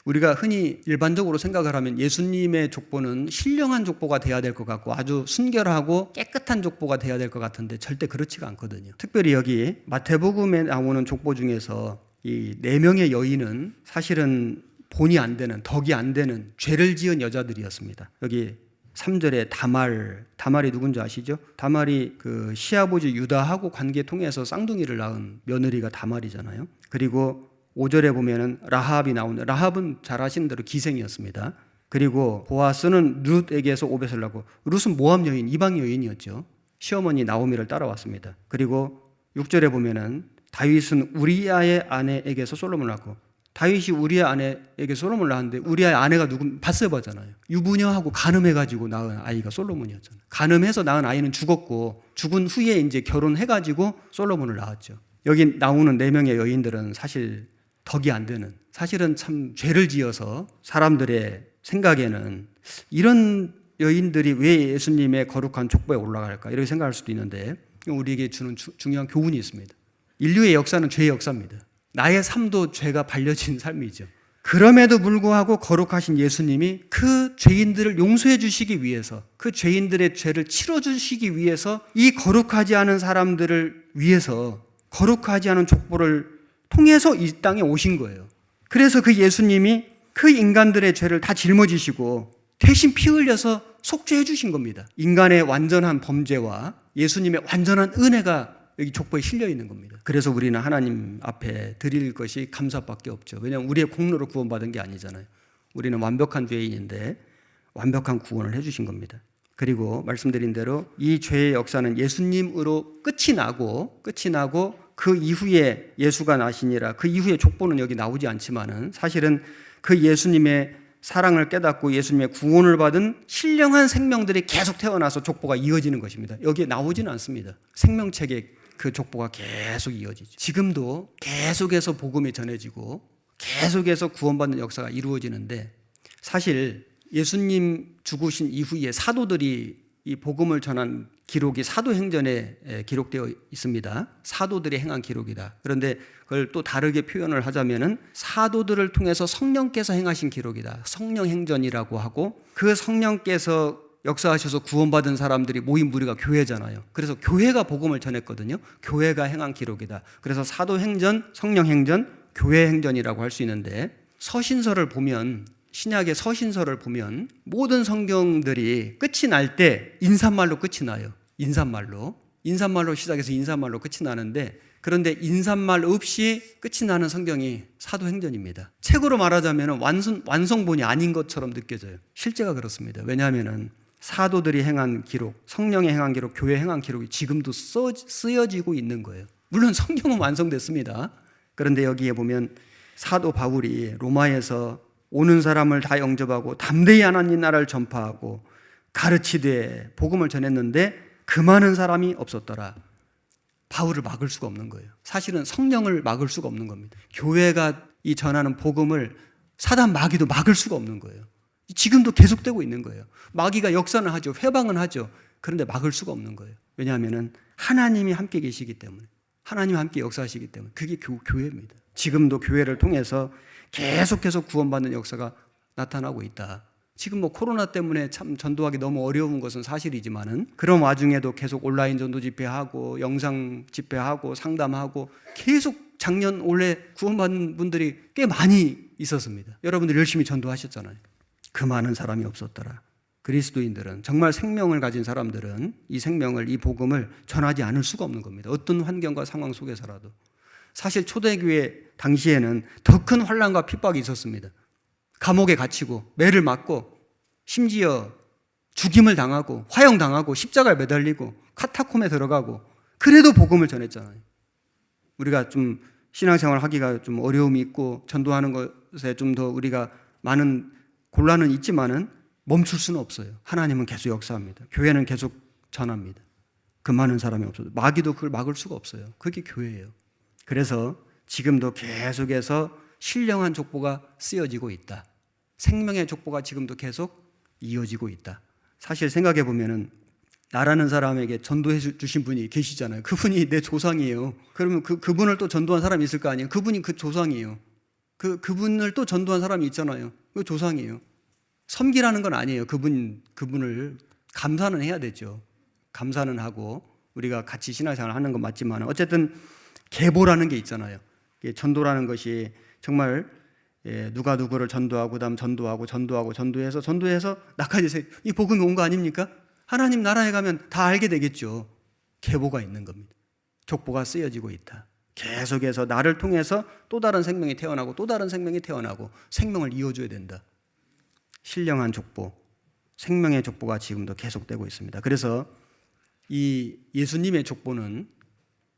우리가 흔히 일반적으로 생각을 하면 예수님의 족보는 신령한 족보가 돼야 될 것 같고 아주 순결하고 깨끗한 족보가 돼야 될 것 같은데 절대 그렇지가 않거든요. 특별히 여기 마태복음에 나오는 족보 중에서 이 4명의 여인은 사실은 본이 안 되는, 덕이 안 되는 죄를 지은 여자들이었습니다. 여기 3절에 다말이 누군지 아시죠? 다말이 그 시아버지 유다하고 관계 통해서 쌍둥이를 낳은 며느리가 다말이잖아요. 그리고 5절에 보면은 라합이 나오는데, 라합은 잘 아시는 대로 기생이었습니다. 그리고 보아스는 룻에게서 오벳을 낳고, 룻은 모압 여인, 이방 여인이었죠. 시어머니 나오미를 따라왔습니다. 그리고 6절에 보면은 다윗은 우리아의 아내에게서 솔로몬을 낳고, 다윗이 우리아 아내에게 솔로몬을 낳았는데 우리아의 아내가 밧세바잖아요. 유부녀하고 간음해가지고 낳은 아이가 솔로몬이었잖아요. 간음해서 낳은 아이는 죽었고, 죽은 후에 이제 결혼해가지고 솔로몬을 낳았죠. 여기 나오는 4명의 여인들은 사실 덕이 안 되는, 사실은 참 죄를 지어서 사람들의 생각에는 이런 여인들이 왜 예수님의 거룩한 족보에 올라갈까 이렇게 생각할 수도 있는데, 우리에게 주는 중요한 교훈이 있습니다. 인류의 역사는 죄의 역사입니다. 나의 삶도 죄가 발려진 삶이죠. 그럼에도 불구하고 거룩하신 예수님이 그 죄인들을 용서해 주시기 위해서, 그 죄인들의 죄를 치러 주시기 위해서 이 거룩하지 않은 사람들을 위해서 거룩하지 않은 족보를 통해서 이 땅에 오신 거예요. 그래서 그 예수님이 그 인간들의 죄를 다 짊어지시고 대신 피 흘려서 속죄해 주신 겁니다. 인간의 완전한 범죄와 예수님의 완전한 은혜가 여기 족보에 실려 있는 겁니다. 그래서 우리는 하나님 앞에 드릴 것이 감사밖에 없죠. 왜냐하면 우리의 공로로 구원받은 게 아니잖아요. 우리는 완벽한 죄인인데 완벽한 구원을 해주신 겁니다. 그리고 말씀드린 대로 이 죄의 역사는 예수님으로 끝이 나고 그 이후에 예수가 나시니라, 그 이후에 족보는 여기 나오지 않지만은 사실은 그 예수님의 사랑을 깨닫고 예수님의 구원을 받은 신령한 생명들이 계속 태어나서 족보가 이어지는 것입니다. 여기에 나오지는 않습니다. 생명책에 그 족보가 계속 이어지죠. 지금도 계속해서 복음이 전해지고 계속해서 구원받는 역사가 이루어지는데, 사실 예수님 죽으신 이후에 사도들이 이 복음을 전한 기록이 사도행전에 기록되어 있습니다. 사도들이 행한 기록이다. 그런데 그걸 또 다르게 표현을 하자면은 사도들을 통해서 성령께서 행하신 기록이다. 성령행전이라고 하고, 그 성령께서 역사하셔서 구원받은 사람들이 모인 무리가 교회잖아요. 그래서 교회가 복음을 전했거든요. 교회가 행한 기록이다. 그래서 사도행전, 성령행전, 교회행전이라고 할 수 있는데, 서신서를 보면, 신약의 서신서를 보면 모든 성경들이 끝이 날 때 인사말로 끝이 나요. 인사말로 시작해서 인사말로 끝이 나는데, 그런데 인사말 없이 끝이 나는 성경이 사도행전입니다. 책으로 말하자면 완성본이 아닌 것처럼 느껴져요. 실제가 그렇습니다. 왜냐하면 사도들이 행한 기록, 성령의 행한 기록, 교회 행한 기록이 지금도 쓰여지고 있는 거예요. 물론 성경은 완성됐습니다. 그런데 여기에 보면 사도 바울이 로마에서 오는 사람을 다 영접하고 담대히 하나님 나라를 전파하고 가르치되 복음을 전했는데 그 많은 사람이 없었더라. 바울을 막을 수가 없는 거예요. 사실은 성령을 막을 수가 없는 겁니다. 교회가 이 전하는 복음을 사단 마귀도 막을 수가 없는 거예요. 지금도 계속되고 있는 거예요. 마귀가 역사는 하죠. 회방은 하죠. 그런데 막을 수가 없는 거예요. 왜냐하면 하나님이 함께 계시기 때문에, 하나님이 함께 역사하시기 때문에. 그게 교회입니다. 지금도 교회를 통해서 계속해서 구원받는 역사가 나타나고 있다. 지금 코로나 때문에 참 전도하기 너무 어려운 것은 사실이지만은, 그런 와중에도 계속 온라인 전도 집회하고 영상 집회하고 상담하고 계속 작년 올해 구원받는 분들이 꽤 많이 있었습니다. 여러분들 열심히 전도하셨잖아요. 그 많은 사람이 없었더라. 그리스도인들은, 정말 생명을 가진 사람들은 이 생명을, 이 복음을 전하지 않을 수가 없는 겁니다. 어떤 환경과 상황 속에서라도. 사실 초대교회 당시에는 더 큰 환난과 핍박이 있었습니다. 감옥에 갇히고 매를 맞고 심지어 죽임을 당하고 화형당하고 십자가에 매달리고 카타콤에 들어가고, 그래도 복음을 전했잖아요. 우리가 좀 신앙생활 하기가 좀 어려움이 있고 전도하는 것에 좀 더 우리가 많은 곤란은 있지만은 멈출 수는 없어요. 하나님은 계속 역사합니다. 교회는 계속 전합니다. 그 많은 사람이 없어도 마귀도 그걸 막을 수가 없어요. 그게 교회예요. 그래서 지금도 계속해서 신령한 족보가 쓰여지고 있다. 생명의 족보가 지금도 계속 이어지고 있다. 사실 생각해 보면은 나라는 사람에게 전도해 주신 분이 계시잖아요. 그분이 내 조상이에요. 그러면 그분을 또 전도한 사람이 있을 거 아니에요. 그분이 그 조상이에요. 그분을 또 전도한 사람이 있잖아요. 그 조상이에요. 섬기라는 건 아니에요. 그분을 감사는 해야 되죠. 감사는 하고 우리가 같이 신앙생활을 하는 건 맞지만 어쨌든 계보라는 게 있잖아요. 전도라는 것이 정말 누가 누구를 전도하고 그다음 전도해서 나까지 이 복음이 온 거 아닙니까? 하나님 나라에 가면 다 알게 되겠죠. 계보가 있는 겁니다. 족보가 쓰여지고 있다. 계속해서 나를 통해서 또 다른 생명이 태어나고 또 다른 생명이 태어나고 생명을 이어줘야 된다. 신령한 족보, 생명의 족보가 지금도 계속되고 있습니다. 그래서 이 예수님의 족보는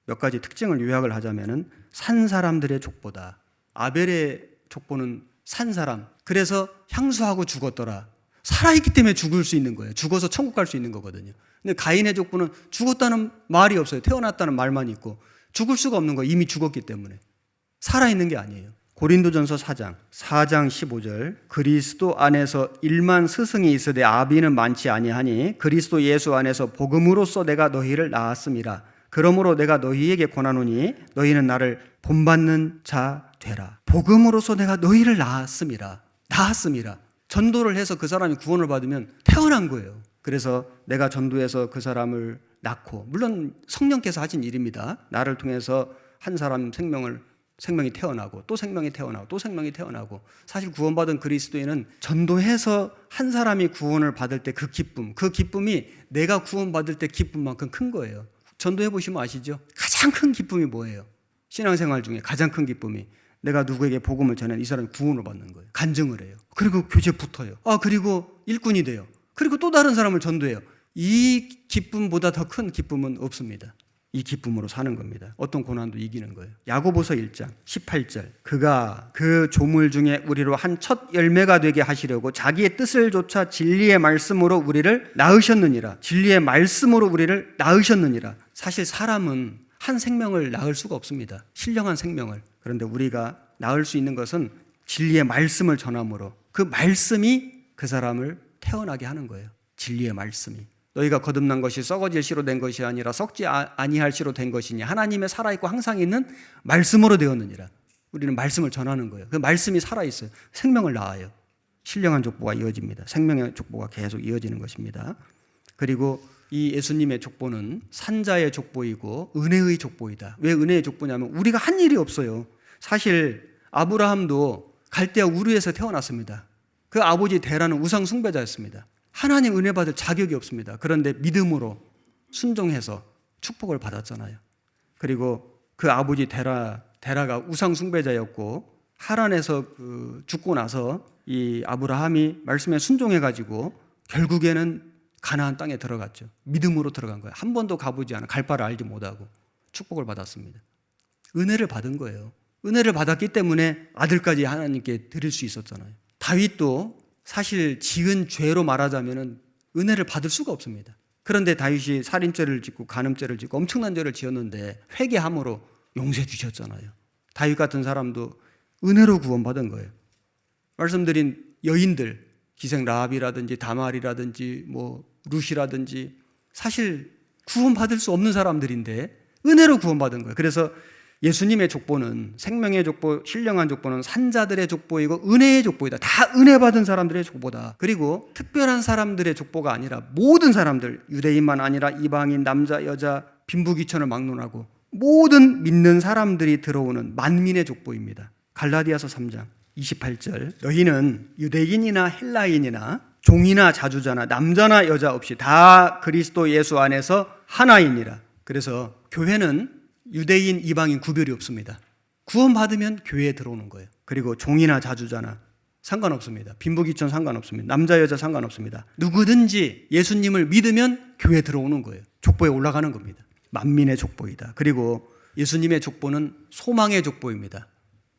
몇 가지 특징을 요약을 하자면은 산 사람들의 족보다. 아벨의 족보는 산 사람. 그래서 향수하고 죽었더라. 살아있기 때문에 죽을 수 있는 거예요. 죽어서 천국 갈 수 있는 거거든요. 근데 가인의 족보는 죽었다는 말이 없어요. 태어났다는 말만 있고 죽을 수가 없는 거예요. 이미 죽었기 때문에. 살아있는 게 아니에요. 고린도전서 4장 15절 그리스도 안에서 1만 스승이 있으되 아비는 많지 아니하니 그리스도 예수 안에서 복음으로써 내가 너희를 낳았음이라. 그러므로 내가 너희에게 권하노니 너희는 나를 본받는 자 되라. 복음으로써 내가 너희를 낳았음이라. 전도를 해서 그 사람이 구원을 받으면 태어난 거예요. 그래서 내가 전도해서 그 사람을 낳고, 물론 성령께서 하신 일입니다. 나를 통해서 한 사람 생명이 태어나고 또 생명이 태어나고 또 생명이 태어나고. 사실 구원받은 그리스도인은 전도해서 한 사람이 구원을 받을 때 그 기쁨이 내가 구원받을 때 기쁨만큼 큰 거예요. 전도해 보시면 아시죠? 가장 큰 기쁨이 뭐예요? 신앙생활 중에 가장 큰 기쁨이 내가 누구에게 복음을 전해 이 사람이 구원을 받는 거예요. 간증을 해요. 그리고 교제 붙어요. 그리고 일꾼이 돼요. 그리고 또 다른 사람을 전도해요. 이 기쁨보다 더 큰 기쁨은 없습니다. 이 기쁨으로 사는 겁니다. 어떤 고난도 이기는 거예요. 야고보서 1장 18절 그가 그 조물 중에 우리로 한 첫 열매가 되게 하시려고 자기의 뜻을 조차 진리의 말씀으로 우리를 낳으셨느니라. 사실 사람은 한 생명을 낳을 수가 없습니다. 신령한 생명을. 그런데 우리가 낳을 수 있는 것은 진리의 말씀을 전함으로 그 말씀이 그 사람을 태어나게 하는 거예요. 진리의 말씀이. 너희가 거듭난 것이 썩어질 씨로 된 것이 아니라 썩지 아니할 씨로 된 것이니 하나님의 살아있고 항상 있는 말씀으로 되었느니라. 우리는 말씀을 전하는 거예요. 그 말씀이 살아있어요. 생명을 낳아요. 신령한 족보가 이어집니다. 생명의 족보가 계속 이어지는 것입니다. 그리고 이 예수님의 족보는 산자의 족보이고 은혜의 족보이다. 왜 은혜의 족보냐면 우리가 한 일이 없어요. 사실 아브라함도 갈대아 우르에서 태어났습니다. 그 아버지 데라는 우상 숭배자였습니다. 하나님 은혜 받을 자격이 없습니다. 그런데 믿음으로 순종해서 축복을 받았잖아요. 그리고 그 아버지 데라가 우상 숭배자였고 하란에서 죽고 나서 이 아브라함이 말씀에 순종해가지고 결국에는 가나안 땅에 들어갔죠. 믿음으로 들어간 거예요. 한 번도 가보지 않아 갈 바를 알지 못하고 축복을 받았습니다. 은혜를 받은 거예요. 은혜를 받았기 때문에 아들까지 하나님께 드릴 수 있었잖아요. 다윗도 사실 지은 죄로 말하자면 은혜를 받을 수가 없습니다. 그런데 다윗이 살인죄를 짓고 간음죄를 짓고 엄청난 죄를 지었는데 회개함으로 용서해 주셨잖아요. 다윗 같은 사람도 은혜로 구원받은 거예요. 말씀드린 여인들, 기생 라합이라든지 다말이라든지 룻이라든지 사실 구원받을 수 없는 사람들인데 은혜로 구원받은 거예요. 그래서 예수님의 족보는 생명의 족보, 신령한 족보는 산자들의 족보이고 은혜의 족보이다. 다 은혜 받은 사람들의 족보다. 그리고 특별한 사람들의 족보가 아니라 모든 사람들, 유대인만 아니라 이방인, 남자, 여자, 빈부귀천을 막론하고 모든 믿는 사람들이 들어오는 만민의 족보입니다. 갈라디아서 3장 28절 너희는 유대인이나 헬라인이나 종이나 자주자나 남자나 여자 없이 다 그리스도 예수 안에서 하나이니라. 그래서 교회는 유대인, 이방인 구별이 없습니다. 구원받으면 교회에 들어오는 거예요. 그리고 종이나 자주자나 상관없습니다. 빈부귀천 상관없습니다. 남자, 여자 상관없습니다. 누구든지 예수님을 믿으면 교회에 들어오는 거예요. 족보에 올라가는 겁니다. 만민의 족보이다. 그리고 예수님의 족보는 소망의 족보입니다.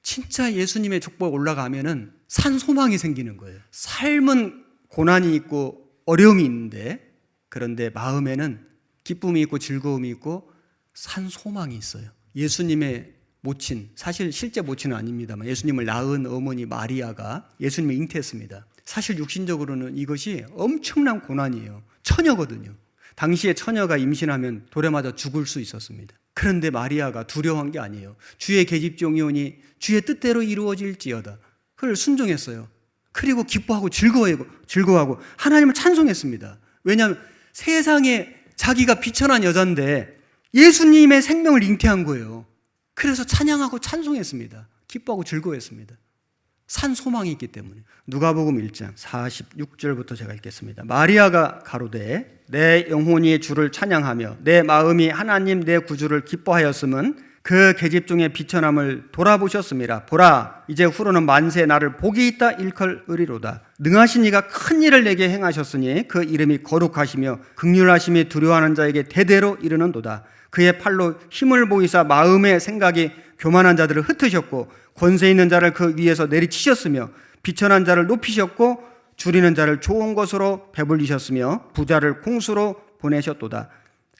진짜 예수님의 족보에 올라가면은 산 소망이 생기는 거예요. 삶은 고난이 있고 어려움이 있는데 그런데 마음에는 기쁨이 있고 즐거움이 있고 산 소망이 있어요. 예수님의 모친, 사실 실제 모친은 아닙니다만 예수님을 낳은 어머니 마리아가 예수님을 잉태했습니다. 사실 육신적으로는 이것이 엄청난 고난이에요. 처녀거든요. 당시에 처녀가 임신하면 돌에 맞아 죽을 수 있었습니다. 그런데 마리아가 두려워한 게 아니에요. 주의 계집종이 오니 주의 뜻대로 이루어질지어다. 그걸 순종했어요. 그리고 기뻐하고 즐거워하고 하나님을 찬송했습니다. 왜냐하면 세상에 자기가 비천한 여자인데 예수님의 생명을 잉태한 거예요. 그래서 찬양하고 찬송했습니다. 기뻐하고 즐거워했습니다. 산 소망이 있기 때문에. 누가복음 1장 46절부터 제가 읽겠습니다. 마리아가 가로되 내 영혼이 주를 찬양하며 내 마음이 하나님 내 구주를 기뻐하였음은 그 계집종의 비천함을 돌아보셨습니다. 보라, 이제 후로는 만세 나를 복이 있다 일컬으리로다. 능하신 이가 큰 일을 내게 행하셨으니 그 이름이 거룩하시며 긍휼하심이 두려워하는 자에게 대대로 이르는도다. 그의 팔로 힘을 보이사 마음의 생각이 교만한 자들을 흩으셨고 권세 있는 자를 그 위에서 내리치셨으며 비천한 자를 높이셨고 줄이는 자를 좋은 것으로 배불리셨으며 부자를 공수로 보내셨도다.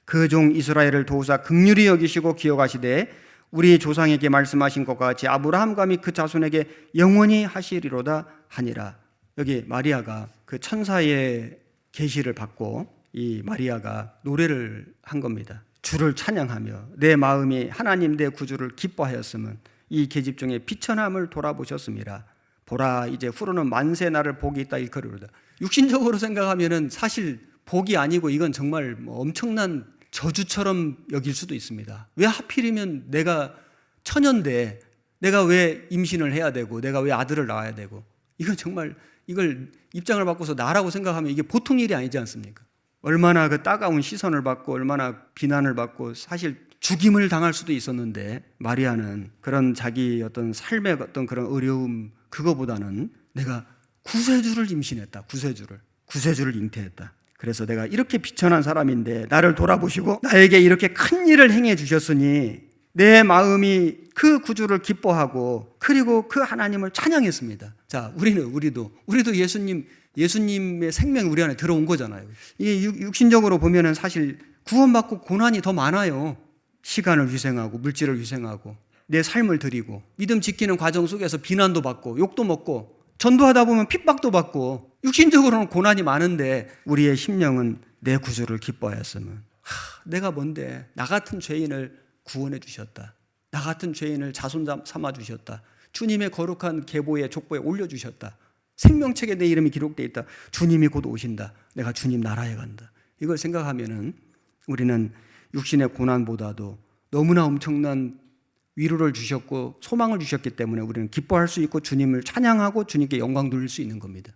그 종 이스라엘을 도우사 긍휼히 여기시고 기억하시되 우리 조상에게 말씀하신 것과 같이 아브라함과 및 그 자손에게 영원히 하시리로다 하니라. 여기 마리아가 그 천사의 계시를 받고 이 마리아가 노래를 한 겁니다. 주를 찬양하며 내 마음이 하나님 내 구주를 기뻐하였음은 이 계집종의 비천함을 돌아보셨습니다. 보라, 이제 후로는 만세 나를 복이 있다 일컬으로다. 육신적으로 생각하면은 사실 복이 아니고 이건 정말 엄청난 저주처럼 여길 수도 있습니다. 왜 하필이면 내가 처녀인데 내가 왜 임신을 해야 되고 내가 왜 아들을 낳아야 되고, 이건 정말 이걸 입장을 바꿔서 나라고 생각하면 이게 보통 일이 아니지 않습니까? 얼마나 그 따가운 시선을 받고 얼마나 비난을 받고 사실 죽임을 당할 수도 있었는데 마리아는 그런 자기 어떤 삶의 어떤 그런 어려움 그거보다는 내가 구세주를 임신했다. 구세주를 잉태했다. 그래서 내가 이렇게 비천한 사람인데 나를 돌아보시고 나에게 이렇게 큰 일을 행해 주셨으니 내 마음이 그 구주를 기뻐하고 그리고 그 하나님을 찬양했습니다. 자, 우리도 예수님의 생명이 우리 안에 들어온 거잖아요. 이 육신적으로 보면은 사실 구원받고 고난이 더 많아요. 시간을 희생하고 물질을 희생하고 내 삶을 드리고 믿음 지키는 과정 속에서 비난도 받고 욕도 먹고 전도하다 보면 핍박도 받고 육신적으로는 고난이 많은데 우리의 심령은 내 구주를 기뻐하였으면 내가 뭔데 나 같은 죄인을 구원해 주셨다. 나 같은 죄인을 자손 삼아 주셨다. 주님의 거룩한 계보에 족보에 올려주셨다. 생명책에 내 이름이 기록되어 있다. 주님이 곧 오신다. 내가 주님 나라에 간다. 이걸 생각하면은 우리는 육신의 고난보다도 너무나 엄청난 위로를 주셨고 소망을 주셨기 때문에 우리는 기뻐할 수 있고 주님을 찬양하고 주님께 영광 돌릴 수 있는 겁니다.